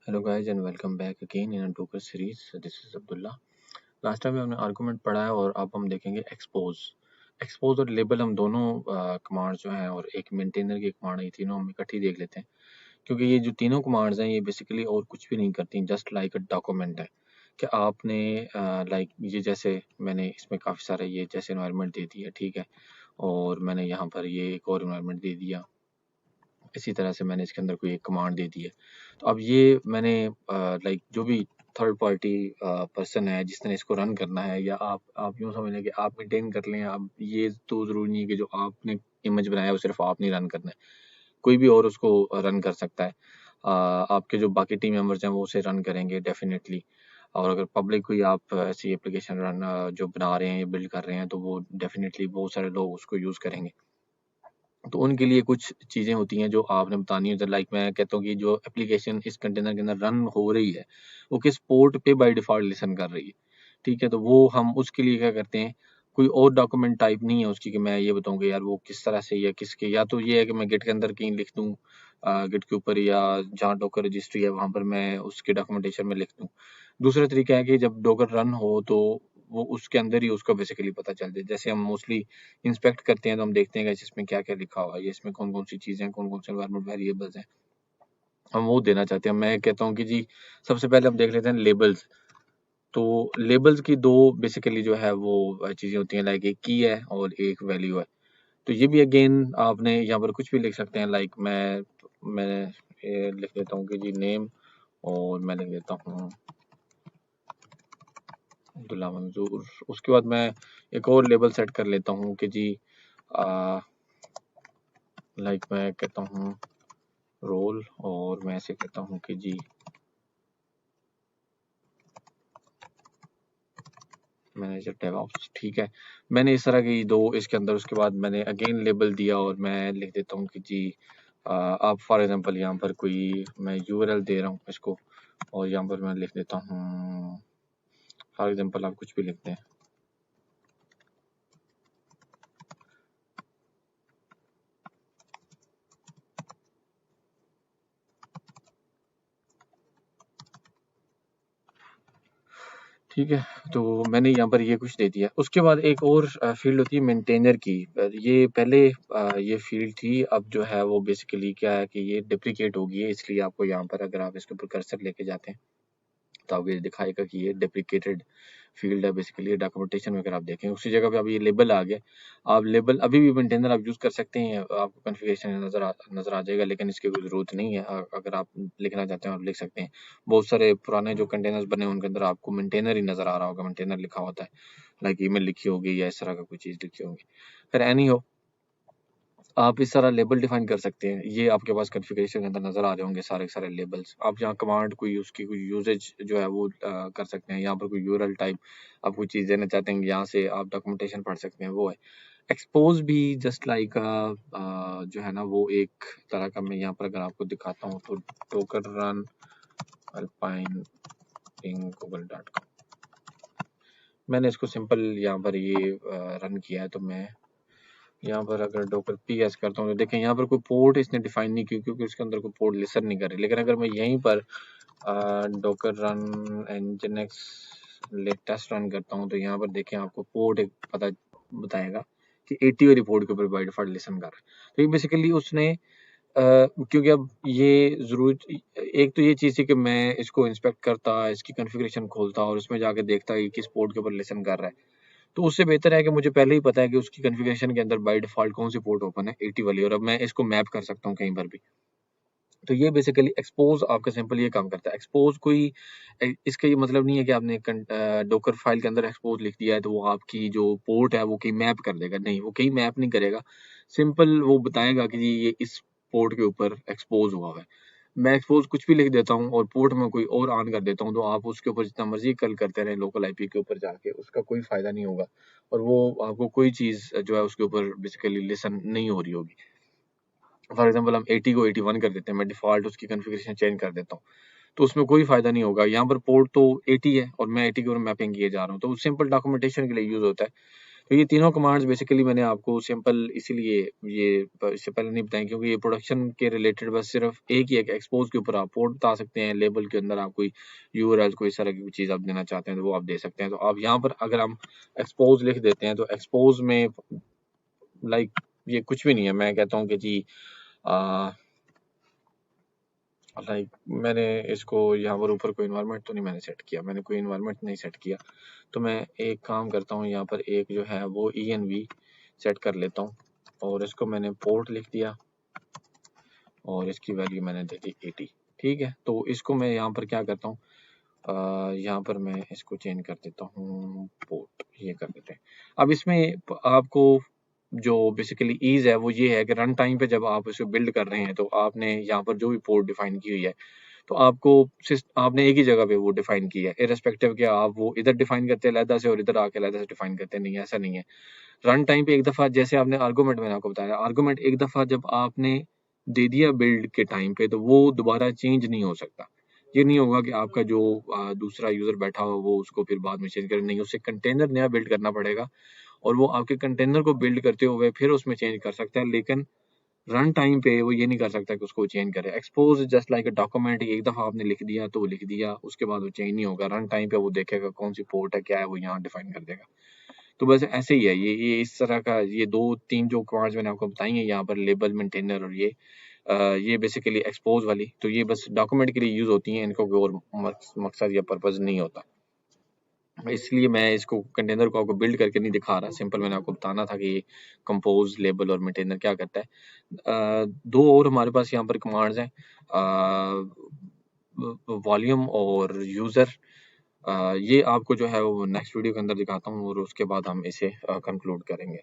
Hello guys and welcome back again in a Docker series. This is Abdullah. Last time हमने argument पढ़ा है और अब हम देखेंगे एक्सपोज और लेबल। हम दोनों कमांड्स जो हैं और एक मेंटेनर की कमांड है, ये तीनों हम इकट्ठी देख लेते हैं क्योंकि ये जो तीनों कमांड्स हैं ये बेसिकली और कुछ भी नहीं करती, जस्ट लाइक अ डॉक्यूमेंट है कि आपने लाइक ये जैसे मैंने इसमें काफ़ी सारे ये जैसे इन्वायरमेंट दे दिया, ठीक है, और मैंने यहाँ पर ये एक और इन्वायरमेंट दे दिया, इसी तरह से मैंने इसके अंदर कोई एक कमांड दे दी है। तो अब ये मैंने लाइक जो भी थर्ड पार्टी पर्सन है जिसने इसको रन करना है, या आप यूँ समझ लें कि आप मेंटेन कर लें। अब ये तो ज़रूरी नहीं है कि जो आपने इमेज बनाया है वो सिर्फ आपने रन करना है, कोई भी और उसको रन कर सकता है। आपके जो बाकी टीम मेंबर्स हैं वो उसे रन करेंगे डेफिनेटली। और अगर पब्लिक कोई आप ऐसी एप्लीकेशन रन जो बना रहे हैं या बिल्ड कर रहे हैं तो वो डेफिनेटली बहुत सारे लोग उसको यूज़ करेंगे। तो उनके लिए कुछ चीज़ें होती हैं जो आपने बतानी है। लाइक मैं कहता हूँ कि जो एप्लीकेशन इस कंटेनर के अंदर रन हो रही है वो किस पोर्ट पे बाय डिफ़ॉल्ट लिसन कर रही है, ठीक है? तो वो हम उसके लिए क्या करते हैं, कोई और डॉक्यूमेंट टाइप नहीं है उसकी कि मैं ये बताऊँ कि यार वो किस तरह से या किसके, या तो ये है कि मैं गिट के अंदर कहीं लिख दूँ गिट के ऊपर, या जहाँ डॉकर रजिस्ट्री है वहाँ पर मैं उसके डॉक्यूमेंटेशन में लिख दूँ। दूसरा तरीका है कि जब डॉकर रन हो तो वो उसके अंदर ही उसको बेसिकली पता चल जाए। जैसे हम मोस्टली इंस्पेक्ट करते हैं तो हम देखते हैं कि इसमें क्या-क्या लिखा हुआ है, ये इसमें कौन-कौन सी चीज़ें हैं, कौन-कौन से एनवायरनमेंट वेरिएबल्स हैं, हम वो देना चाहते हैं। मैं कहता हूँ कि जी सबसे पहले हम देख लेते हैं लेबल्स। तो लेबल्स की 2 बेसिकली जो है वो चीज़ें होती हैं, लाइक एक की है और एक वैल्यू है। तो ये भी अगेन आपने यहाँ पर कुछ भी लिख सकते हैं, लाइक मैं ये लिख देता हूँ कि जी नेम, और मैं लिख देता हूँ अब्दुल्ला मंजूर। उसके बाद मैं एक और लेबल सेट कर लेता हूँ कि जी लाइक मैं कहता हूँ रोल, और मैं ऐसे कहता हूँ कि जी मैनेजर डेवऑप्स, ठीक है। मैंने इस तरह की 2 इसके अंदर, उसके बाद मैंने अगेन लेबल दिया और मैं लिख देता हूँ कि जी आप फॉर एग्जांपल यहाँ पर कोई मैं यूआरएल दे रहा हूँ इसको, और यहाँ पर मैं लिख देता हूँ फॉर एग्जांपल, आप कुछ भी लिखते हैं। ठीक है, तो मैंने यहाँ पर ये कुछ दे दिया। उसके बाद एक और फ़ील्ड होती है मेंटेनर की। ये पहले ये फ़ील्ड थी, अब जो है वो बेसिकली क्या है कि ये डेप्रिकेट हो गई है, इसलिए आपको यहाँ पर अगर आप इसके ऊपर कर्सर लेके जाते हैं तो आपको ये दिखाएगा कि ये डेप्रिकेटेड फ़ील्ड है। बेसिकली डॉक्यूमेंटेशन में अगर आप देखें उसी जगह पे अब ये लेबल आ गया। आप लेबल अभी भी मेंटेनर आप यूज़ कर सकते हैं, आपको कॉन्फ़िगरेशन नज़र आ जाएगा, लेकिन इसकी कोई ज़रूरत नहीं है। अगर आप लिखना चाहते हैं आप लिख सकते हैं। बहुत सारे पुराने जो कंटेनर्स बने हैं उनके अंदर आपको मेंटेनर ही नज़र आ रहा होगा, मेंटेनर लिखा होता है, लाइक ईमेल लिखी होगी या इस तरह का कोई चीज़ लिखी होगी। फिर एनी हो, आप इस तरह लेबल डिफाइन कर सकते हैं। ये आपके पास कॉन्फ़िगरेशन के अंदर नज़र आ रहे होंगे सारे के सारे लेबल्स। आप यहाँ कमांड कोई उसकी कोई यूसेज जो है वो कर सकते हैं। यहाँ पर कोई यूआरएल टाइप आप कोई चीज़ देना चाहते हैं, यहाँ से आप डॉक्यूमेंटेशन पढ़ सकते हैं, वो है। एक्सपोज़ भी जस्ट लाइक जो है ना वो एक तरह का, मैं यहाँ पर अगर आपको दिखाता हूँ तो डॉकर रन अल्पाइन google.com, मैंने इसको सिंपल यहाँ पर ये रन किया है। तो मैं यहाँ पर अगर डॉकर पीएस करता हूँ तो देखें यहाँ पर कोई पोर्ट इसने डिफाइन नहीं की क्योंकि उसके अंदर कोई पोर्ट लिसन नहीं कर रही। लेकिन अगर मैं यहीं पर Docker run nginx latest run करता हूँ तो यहाँ पर देखें आपको पोर्ट एक पता बताएगा कि 80 वाली पोर्ट के ऊपर बाय डिफॉल्ट लिसन कर रहा है। तो ये बेसिकली उसने क्योंकि अब ये ज़रूरत एक तो ये चीज़ थी कि मैं इसको इंस्पेक्ट करता, इसकी कॉन्फ़िगरेशन खोलता और उसमें जाके देखता कि किस पोर्ट के ऊपर लिसन कर रहा है। तो उससे बेहतर है कि मुझे पहले ही पता है कि उसकी कॉन्फ़िगरेशन के अंदर बाय डिफ़ॉल्ट कौन-सी पोर्ट ओपन है, 80 वाली, और अब मैं इसको मैप कर सकता हूँ कहीं पर भी। तो ये बेसिकली एक्सपोज़ आपका सिंपल ये काम करता है। एक्सपोज़ कोई इसका ये मतलब नहीं है कि आपने डॉकर फ़ाइल के अंदर एक्सपोज़ लिख दिया है तो वो आपकी जो पोर्ट है वो कहीं मैप कर देगा। नहीं, वो कहीं मैप नहीं करेगा। सिंपल वो बताएगा कि जी ये इस पोर्ट के ऊपर एक्सपोज़ हुआ हुआ है। मैं एक्सपोज़ कुछ भी लिख देता हूँ और पोर्ट में कोई और ऑन कर देता हूँ, तो आप उसके ऊपर जितना मर्ज़ी कल करते रहें लोकल आईपी के ऊपर जाके, उसका कोई फ़ायदा नहीं होगा और वो आपको कोई चीज़ जो है उसके ऊपर बेसिकली लिसन नहीं हो रही होगी। फॉर एग्ज़ाम्पल हम 80 को 81 कर देते हैं, मैं डिफ़ॉल्ट उसकी कॉन्फ़िगरेशन चेंज कर देता हूँ, तो उसमें कोई फ़ायदा नहीं होगा। यहाँ पर पोर्ट तो 80 है और मैं 80 की ओर मैपिंग किए जा रहा हूँ, तो सिंपल डॉक्यूमेंटेशन के लिए यूज़ होता है। तो ये तीनों कमांड्स बेसिकली मैंने आपको सिंपल इसीलिए ये इससे पहले नहीं बताई, क्योंकि ये प्रोडक्शन के रिलेटेड बस सिर्फ एक ही एक एक्सपोज के ऊपर आप पोर्ट बता सकते हैं। लेबल के अंदर आप कोई यूआरएल कोई इस तरह की चीज़ आप देना चाहते हैं तो वो आप दे सकते हैं। तो आप यहाँ पर अगर हम एक्सपोज लिख देते हैं तो एक्सपोज में लाइक ये कुछ भी नहीं है। मैं कहता हूँ कि जी लाइक मैंने इसको यहाँ पर ऊपर कोई इन्वायरमेंट तो नहीं मैंने सेट किया, मैंने कोई इन्वायरमेंट नहीं सेट किया। तो मैं एक काम करता हूँ, यहाँ पर एक जो है वो env सेट कर लेता हूँ और इसको मैंने पोर्ट लिख दिया और इसकी वैल्यू मैंने दे दी 80। ठीक है, तो इसको मैं यहाँ पर क्या करता हूँ, यहाँ पर मैं इसको चेंज कर देता हूँ पोर्ट, ये कर देते हैं। अब इसमें आपको जो बेसिकली ईज है वो ये है कि रन टाइम पे जब आप इसे बिल्ड कर रहे हैं तो आपने यहाँ पर जो भी पोर्ट डिफाइन की हुई है तो आपको आपने एक ही जगह पे वो डिफाइन की है, इररिस्पेक्टिव कि आप वो इधर डिफाइन करते हैं अलहदा से और इधर आके अलहदा से डिफाइन करते हैं। नहीं, ऐसा नहीं है। रन टाइम पे एक दफ़ा जैसे आपने आर्गुमेंट मैंने आपको बताया, आर्गुमेंट एक दफ़ा जब आपने दे दिया बिल्ड के टाइम पे तो वो दोबारा चेंज नहीं हो सकता। ये नहीं होगा कि आपका जो दूसरा यूज़र बैठा हो वो उसको फिर बाद में चेंज करे, नहीं, उसे कंटेनर नया बिल्ड करना पड़ेगा और वो आपके कंटेनर को बिल्ड करते हुए फिर उसमें चेंज कर सकता है, लेकिन रन टाइम पे वो ये नहीं कर सकता कि उसको चेंज करे। Expose just like a document, एक दफ़ा आपने लिख दिया तो वो लिख दिया, उसके बाद वो चेंज नहीं होगा। रन टाइम पे वो देखेगा कौन सी पोर्ट है, क्या है, वो यहाँ डिफाइन कर देगा। तो बस ऐसे ही है ये इस तरह का ये 2-3 जो कमांड्स मैंने आपको बताई हैं यहाँ पर, लेबल, मेंटेनर और ये बेसिकली एक्सपोज वाली, तो ये बस डॉक्यूमेंट के लिए यूज़ होती हैं, इनका कोई और मकसद या पर्पज़ नहीं होता। इसलिए मैं इसको कंटेनर को आपको बिल्ड करके नहीं दिखा रहा, सिंपल मैंने आपको बताना था कि कंपोज, लेबल और मेंटेनर क्या करता है। 2 और हमारे पास यहाँ पर कमांड्स हैं, वॉल्यूम और यूज़र। ये आपको जो है वो नेक्स्ट वीडियो के अंदर दिखाता हूँ और उसके बाद हम इसे कंक्लूड करेंगे।